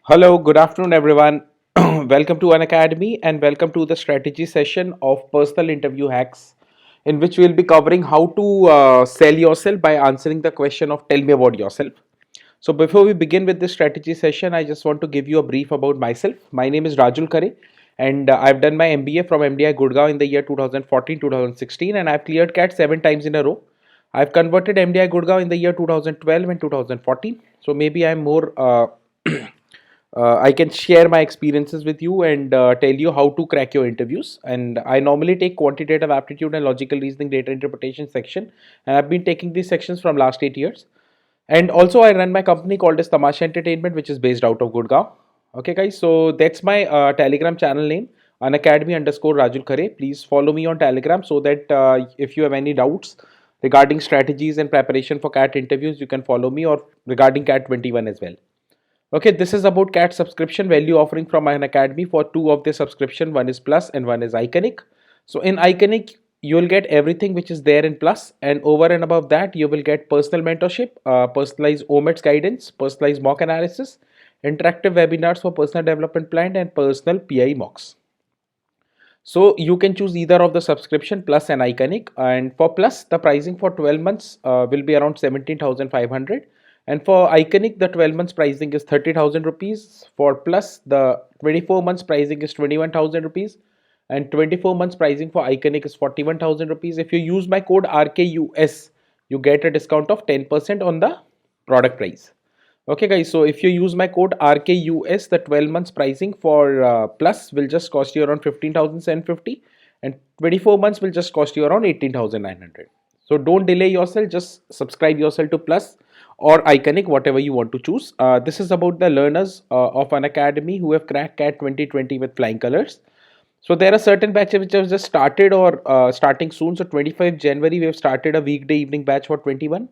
Hello, good afternoon, everyone. Welcome to An Academy and welcome to the strategy session of personal interview hacks, in which we'll be covering how to sell yourself by answering the question of tell me about yourself. So, before we begin with this strategy session, I just want to give you a brief about myself. My name is Rajul Khare, and I've done my MBA from MDI Gurgaon in the year 2014 2016, and I've cleared CAT 7 times in a row. I've converted MDI Gurgaon in the year 2012 and 2014. So, maybe I'm more. I can share my experiences with you and tell you how to crack your interviews. And I normally take quantitative aptitude and logical reasoning data interpretation section, and I've been taking these sections from last 8 years. And also, I run my company called as Tamasha Entertainment, which is based out of Gurgaon. Okay, guys. So that's my Telegram channel name, Unacademy underscore Rajul Khare. Please follow me on Telegram so that if you have any doubts regarding strategies and preparation for CAT interviews, you can follow me, or regarding CAT 21 as well. Okay, this is about CAT subscription value offering from an academy for two of the subscription. One is Plus and one is Iconic. So in Iconic, you will get everything which is there in Plus, and over and above that, you will get personal mentorship, personalized OMETS guidance, personalized mock analysis, interactive webinars for personal development plan, and personal PI mocks. So you can choose either of the subscription Plus and Iconic. And for Plus, the pricing for 12 months will be around 17,500. And for Iconic, the 12 months pricing is 30,000 rupees. For Plus, the 24 months pricing is 21,000 rupees. And 24 months pricing for Iconic is 41,000 rupees. If you use my code RKUS, you get a discount of 10% on the product price. Okay, guys, so if you use my code RKUS, the 12 months pricing for Plus will just cost you around 15,750, and 24 months will just cost you around 18,900. So don't delay yourself, just subscribe yourself to Plus or Iconic, whatever you want to choose. This is about the learners of an academy who have cracked CAT 2020 with flying colors. So there are certain batches which have just started or starting soon. So 25th January, we have started a weekday evening batch for 21.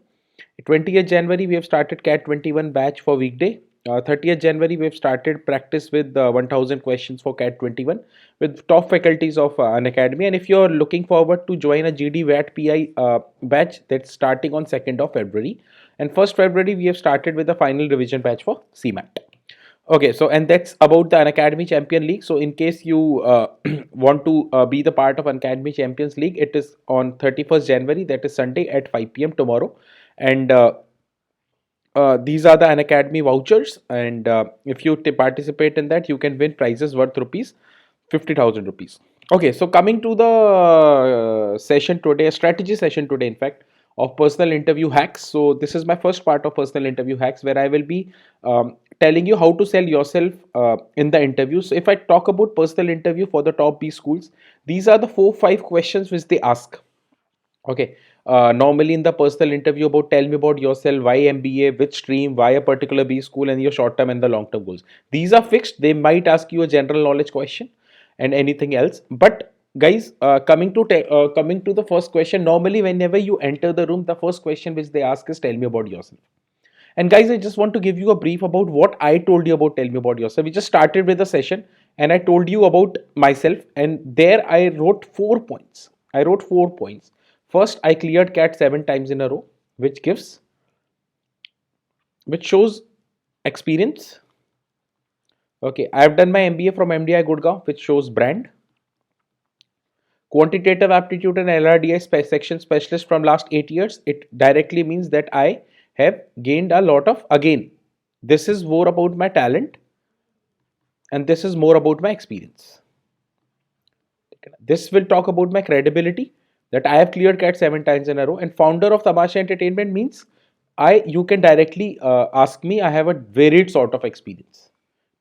20th January, we have started CAT 21 batch for weekday. 30th January, we have started practice with 1000 questions for CAT 21 with top faculties of an academy. And if you're looking forward to join a GD VAT PI batch, that's starting on 2nd of February. And 1st February, we have started with the final revision batch for CMAT. Okay, so and that's about the Unacademy Champion League. So in case you want to be the part of Unacademy Champions League, it is on 31st January, that is Sunday at 5 p.m. tomorrow. And these are the Unacademy vouchers. And if you participate in that, you can win prizes worth rupees 50,000 rupees. Okay, so coming to the session today, a strategy session today, in fact, of personal interview hacks. So this is my first part of personal interview hacks, where I will be telling you how to sell yourself in the interview. So if I talk about personal interview for the top B schools, these are the 4-5 questions which they ask. Okay. Normally in the personal interview, about tell me about yourself, why MBA, which stream, why a particular B school, and your short term and the long term goals. These are fixed. They might ask you a general knowledge question and anything else. But guys, coming to the first question, normally whenever you enter the room, the first question which they ask is tell me about yourself. And guys, I just want to give you a brief about what I told you about tell me about yourself. We just started with a session and I told you about myself, and there I wrote 4 points. I wrote 4 points. First, I cleared CAT 7 times in a row, which shows experience. Okay, I have done my MBA from MDI Gurgaon, which shows brand. Quantitative aptitude and LRDI section specialist from last 8 years. It directly means that I have gained a lot of, again, this is more about my talent and this is more about my experience. This will talk about my credibility, that I have cleared CAT 7 times in a row, and founder of Tamasha Entertainment means you can directly ask me. I have a varied sort of experience.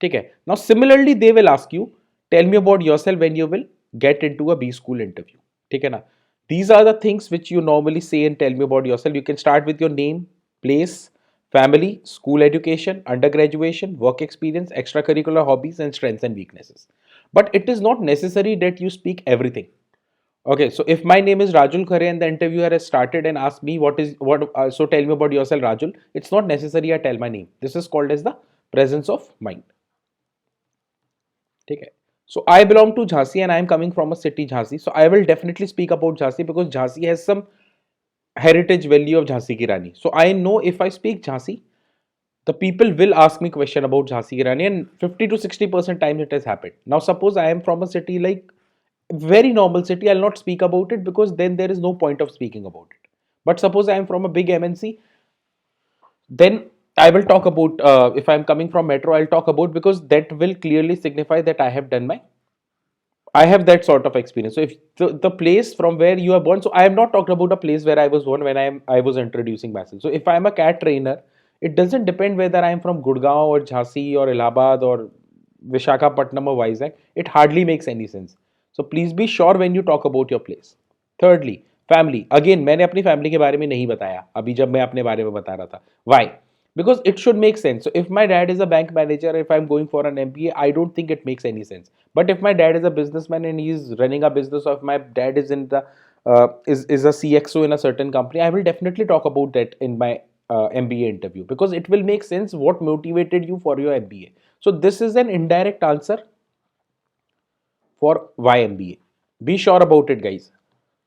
Okay. Now similarly, they will ask you, tell me about yourself when you will get into a B school interview. Okay, na? These are the things which you normally say and tell me about yourself. You can start with your name, place, family, school education, undergraduation, work experience, extracurricular hobbies, and strengths and weaknesses. But it is not necessary that you speak everything. Okay, so if my name is Rajul Khare and the interviewer has started and asked me so tell me about yourself, Rajul. It's not necessary I tell my name. This is called as the presence of mind. Okay. So I belong to Jhansi and I am coming from a city, Jhansi. So I will definitely speak about Jhansi because Jhansi has some heritage value of Jhansi ki Rani. So I know if I speak Jhansi, the people will ask me question about Jhansi Ki Rani, and 50 to 60% times it has happened. Now suppose I am from a city like very normal city, I'll not speak about it because then there is no point of speaking about it. But suppose I am from a big MNC, then I will talk about, if I'm coming from metro, I'll talk about, because that will clearly signify that I have that sort of experience. So if the place from where you are born, so I am not talking about a place where I was born when I was introducing myself. So if I am a cat trainer, it doesn't depend whether I am from Gurgaon or Jhansi or Allahabad or Vishakhapatnam or Vizag. It hardly makes any sense. So please be sure when you talk about your place. Thirdly, family. Again, मैंने अपनी family के बारे में नहीं बताया अभी जब मैं अपने बारे में बता रहा था. Why? Because it should make sense. So if my dad is a bank manager, if I'm going for an MBA, I don't think it makes any sense. But if my dad is a businessman and he's running a business, or if my dad is in the is a CXO in a certain company, I will definitely talk about that in my MBA interview, because it will make sense what motivated you for your MBA. So this is an indirect answer for why MBA. Be sure about it, guys.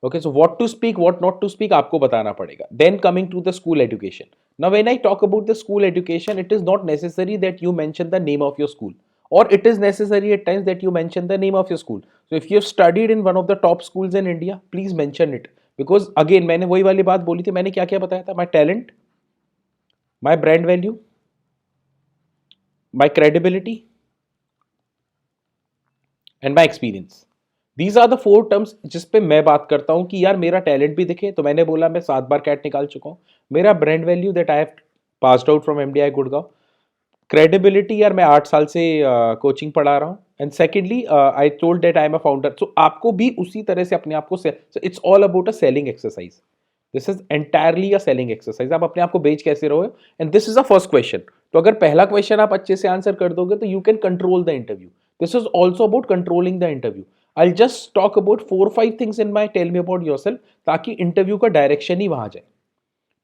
Okay, so what to speak, what not to speak, आपको बताना पड़ेगा. Then coming to the school education. Now, when I talk about the school education, it is not necessary that you mention the name of your school, or it is necessary at times that you mention the name of your school. So, if you have studied in one of the top schools in India, please mention it. Because again, मैंने वही वाली बात बोली थी, मैंने क्या क्या बताया था? My talent, my brand value, my credibility, and my experience. These are the four terms जिस पे मैं बात करता हूँ कि यार मेरा टैलेंट भी दिखे. तो मैंने बोला मैं 7 बार कैट निकाल चुका हूँ. मेरा brand value that I have passed out from MDI Gurgaon. Credibility, यार मैं 8 साल से कोचिंग पढ़ा रहा हूँ. And secondly I told that I am a founder. So आपको भी उसी तरह से अपने आप को, it's all about a selling exercise. This is entirely a selling exercise. आप अपने आप को बेच कैसे रहोगे, and this is a first question. तो अगर पहला क्वेश्चन आप अच्छे से आंसर कर दोगे तो you can control the interview. This is also about controlling the interview. I just talk about 4-5 things in my tell me about yourself, ताकि इंटरव्यू का डायरेक्शन ही वहां जाए.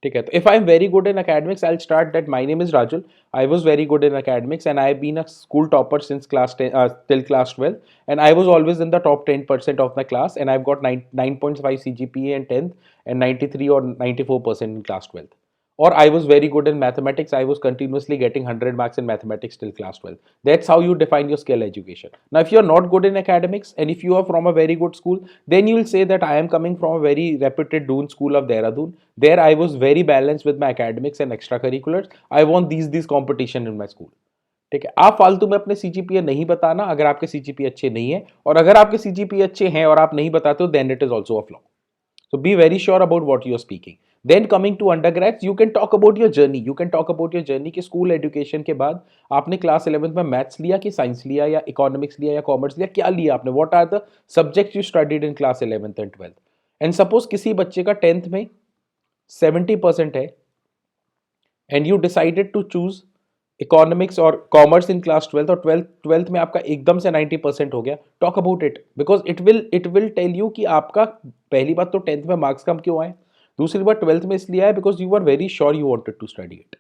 ठीक है. तो if I am very good in academics, I'll start that my name is Rajul. I was very good in academics and I've been a school topper since class 10 till class 12, and I was always in the top 10% of my class, and I've got 9.5 CGPA in 10th and 93 or 94% in class 12th. Or I was very good in mathematics. I was continuously getting 100 marks in mathematics till class 12. That's how you define your skill education. Now, if you're not good in academics and if you are from a very good school, then you will say that I am coming from a very reputed Doon school of Dehradun. There I was very balanced with my academics and extracurriculars. I won these competition in my school. ठीक है. आप फालतू में अपने CGPA नहीं बताना अगर आपके सीजीपीए अच्छे नहीं है, और अगर आपके सीजीपीए अच्छे हैं और आप नहीं बताते हो, then it is also a flaw. So be very sure about what you are speaking. Then coming to undergrads, you can talk about your journey. You can talk about your journey कि school education के बाद आपने class 11th में maths लिया कि science लिया या economics लिया या कॉमर्स लिया, क्या लिया आपने, what are the subjects you studied in class 11th and 12th. And suppose किसी बच्चे का 10th में 70% है and you decided to choose economics और कॉमर्स इन क्लास 12th, और ट्वेल्थ में आपका एकदम से 90% हो गया. Talk about it, because it will tell you कि आपका पहली बात तो 10th में मार्क्स कम क्यों आए, दूसरी बात 12th में इसलिए आए because you are very sure you wanted to study it.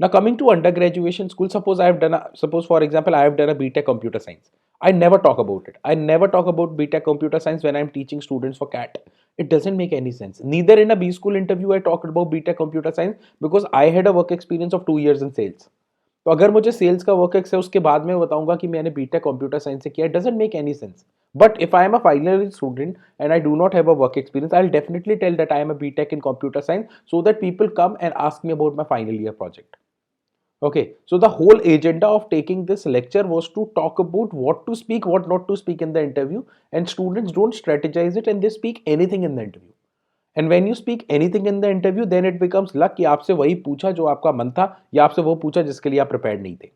Now coming to undergraduation school, suppose for example I have done a BTech computer science. I never talk about it. I never talk about BTech computer science when I'm teaching students for CAT. It doesn't make any sense. Neither in a B school interview I talked about BTech computer science, because I had a work experience of 2 years in sales. तो अगर मुझे sales का work ex है उसके बाद में बताऊंगा कि मैंने बीटेक कंप्यूटर साइंस से किया, it doesn't make any sense. But if I am a final student and I do not have a work experience, I will definitely tell that I am a BTech in computer science, so that people come and ask me about my final year project. Okay, so the whole agenda of taking this lecture was to talk about what to speak, what not to speak in the interview, and students don't strategize it and they speak anything in the interview. And when you speak anything in the interview, then it becomes luck कि आपसे वही पूछा जो आपका मन था, या आपसे वो पूछा जिसके लिए आप प्रिपेयर्ड नहीं थे.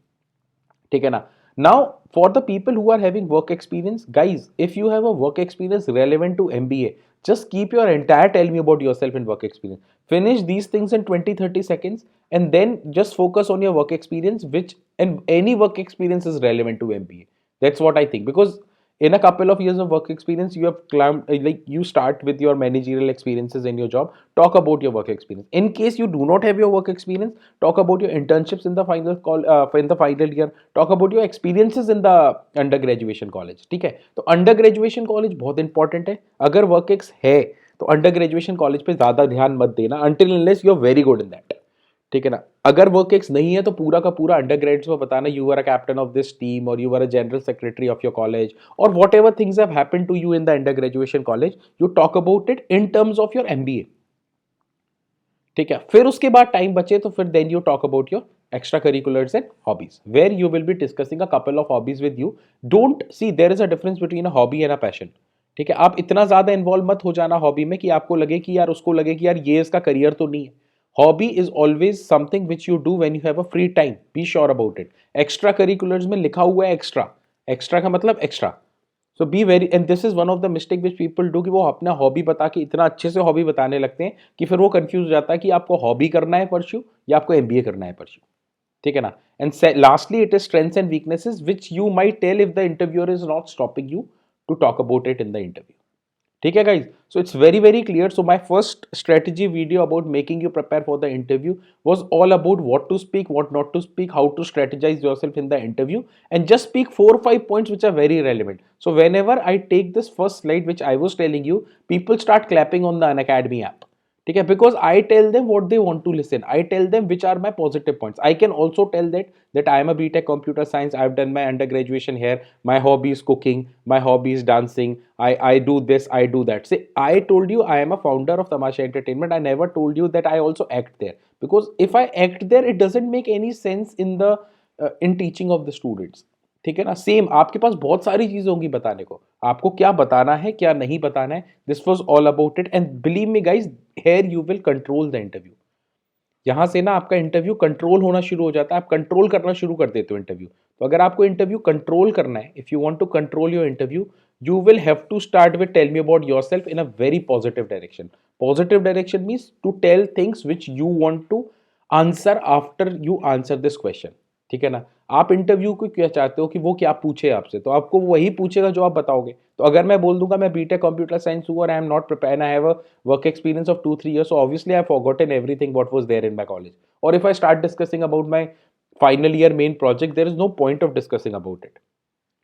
ठीक है ना. Now, for the people who are having work experience, guys, if you have a work experience relevant to MBA, just keep your entire tell me about yourself in work experience. Finish these things in 20-30 seconds and then just focus on your work experience, which, and any work experience is relevant to MBA. That's what I think, because in a couple of years of work experience you have climbed, like you start with your managerial experiences in your job. Talk about your work experience. In case you do not have your work experience, talk about your internships in the in the final year. Talk about your experiences in the undergraduation college. ठीक है. तो undergraduation college बहुत important है. अगर work ex है तो undergraduation college पे ज़्यादा ध्यान मत देना until unless you are very good in that. ठीक है ना। अगर वर्क एक्स नहीं है तो पूरा का पूरा अंडर ग्रेड्स में बताना you are a captain of this team और you are a general secretary of your college और whatever things have happened to you in the under graduation college, you talk about it in terms of your MBA. ठीक है, फिर उसके बाद time बचे तो फिर then you talk about your extra curriculars and hobbies where you will be discussing a couple of hobbies with you. Don't see there is a difference between a hobby and a passion. ठीक है, आप इतना ज्यादा involve मत हो जाना hobby में कि आपको लगे कि यार, उसको लगे कि यार ये इसका करियर तो नहीं है। Hobby is always something which you do when you have a free time, be sure about it. Extra curriculars में लिखा हुआ है एक्स्ट्रा, एक्स्ट्रा का मतलब extra. So be very, and this is one of the mistake which people do कि वो अपना hobby बता के इतना अच्छे से हॉबी बताने लगते हैं कि फिर वो कंफ्यूज हो जाता है कि आपको हॉबी करना है परस्यू या आपको एमबीए करना है परस्यू। ठीक है ना। And lastly it is strengths and weaknesses which you might tell if the interviewer is not stopping you to talk about it in the interview. ठीक है guys, so it's very very clear. So my first strategy video about making you prepare for the interview was all about what to speak, what not to speak, how to strategize yourself in the interview, and just speak 4 or 5 points which are very relevant. So whenever I take this first slide which I was telling you, people start clapping on the Unacademy app. ठीक है, because I tell them what they want to listen. I tell them which are my positive points. I can also tell that I am a BTech computer science. I've done my undergraduation here. My hobby is cooking. My hobby is dancing. I do this. I do that. See, I told you I am a founder of Tamasha Entertainment. I never told you that I also act there, because if I act there, it doesn't make any sense in the in teaching of the students. ठीक है ना। Same आपके पास बहुत सारी चीजें होंगी बताने को, आपको क्या बताना है क्या नहीं बताना है। This was all about it, and believe me guys, here you will control the interview. यहां से ना आपका इंटरव्यू कंट्रोल होना शुरू हो जाता है, आप कंट्रोल करना शुरू कर देते हो इंटरव्यू। तो अगर आपको इंटरव्यू कंट्रोल करना है, if you want to control your interview, you will have to start with tell me about yourself in a very positive direction. Positive direction means to tell things which you want to answer after you answer this question. ठीक है ना। आप interview को क्या चाहते हो कि वो क्या पूछे आपसे, तो आपको वही पूछेगा जो आप बताओगे। तो अगर मैं बोल दूंगा मैं बीटेक कंप्यूटर साइंस हूँ और I am not prepared, I have a work experience of 2-3 years, so obviously I have forgotten everything what was there in my college. Or if I start discussing about my final year main project, there is no point of discussing about it.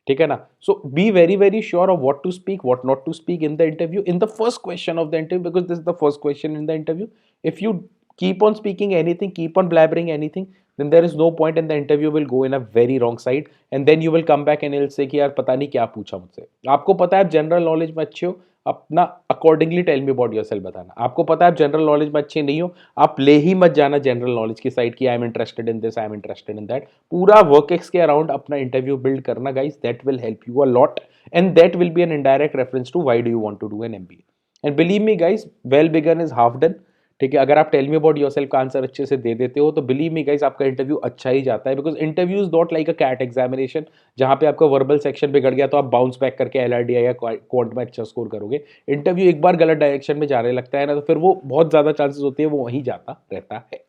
ठीक है ना। So be very very sure of what to speak, what not to speak in the interview, in the first question of the interview, because this is the first question in the interview. If you keep on speaking anything, keep on blabbering anything, then there is no point, and the interview will go in a very wrong side, and then you will come back and he'll say कि यार पता नहीं क्या पूछा मुझसे। आपको पता है आप जनरल नॉलेज में अच्छे हो, अपना accordingly tell me about yourself बताना। आपको पता है आप जनरल नॉलेज में अच्छे नहीं हो, आप ले ही मत जाना जनरल नॉलेज की साइड की I am interested in this, I am interested in that. पूरा वर्क एक्स के अराउंड अपना इंटरव्यू बिल्ड करना guys, that will help you a lot, and that will be an indirect reference to why do you want to do an MBA. And believe me guys, well begun is half done. ठीक है, अगर आप tell me about yourself का answer अच्छे से दे देते हो तो बिलीव मी गाइस आपका इंटरव्यू अच्छा ही जाता है, because interview is not like a CAT examination जहां पे आपका वर्बल सेक्शन बिगड़ गया तो आप बाउंस बैक करके एलआरडीआई या क्वांट में अच्छा स्कोर करोगे। इंटरव्यू एक बार गलत डायरेक्शन में जाने लगता है ना, तो फिर वो बहुत ज्यादा चांसेस होती है वो वहीं जाता रहता है।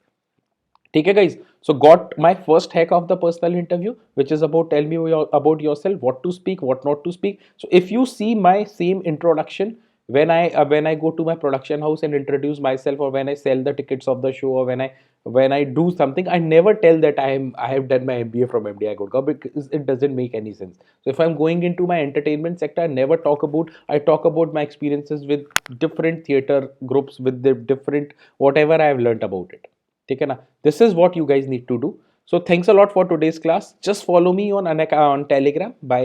ठीक है guys, so got my first hack of the personal interview which is about tell me about yourself, what to speak, what not to speak. So if you see my same introduction when I go to my production house and introduce myself, or when I sell the tickets of the show, or when I do something, I never tell that I have done my MBA from MDI Gurgaon, because it doesn't make any sense. So if I'm going into my entertainment sector, I talk about my experiences with different theater groups, with the different whatever I have learned about it. ठीक है ना। This is what you guys need to do. So thanks a lot for today's class. Just follow me on Telegram by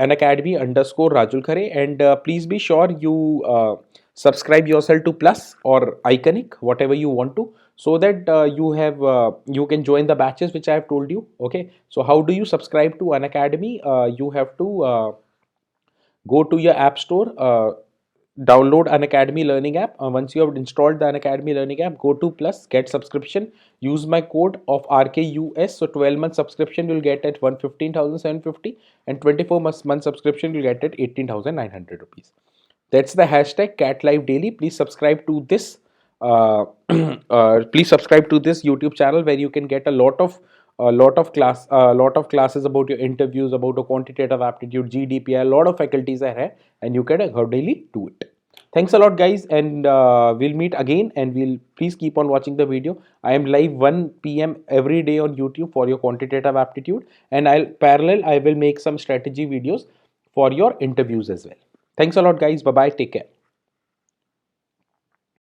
Unacademy_Rajul Khare, and please be sure you subscribe yourself to Plus or Iconic, whatever you want to, so that you can join the batches which I have told you. Okay, so how do you subscribe to Unacademy? You have to go to your app store, download an Academy Learning app. Once you have installed the Unacademy Learning app, go to Plus, get subscription, use my code of RKUS. So 12-month subscription you'll get at 115,750, and 24-month subscription you'll get at 18,900 rupees. That's the hashtag #CatLiveDaily. Please subscribe to this. Please subscribe to this YouTube channel where you can get a lot of classes about your interviews, about your quantitative aptitude, GDPR. A lot of faculties are here, and you can daily do it. Thanks a lot, guys, and we'll meet again. And please keep on watching the video. I am live 1 p.m. every day on YouTube for your quantitative aptitude, and I will make some strategy videos for your interviews as well. Thanks a lot, guys. Bye bye. Take care.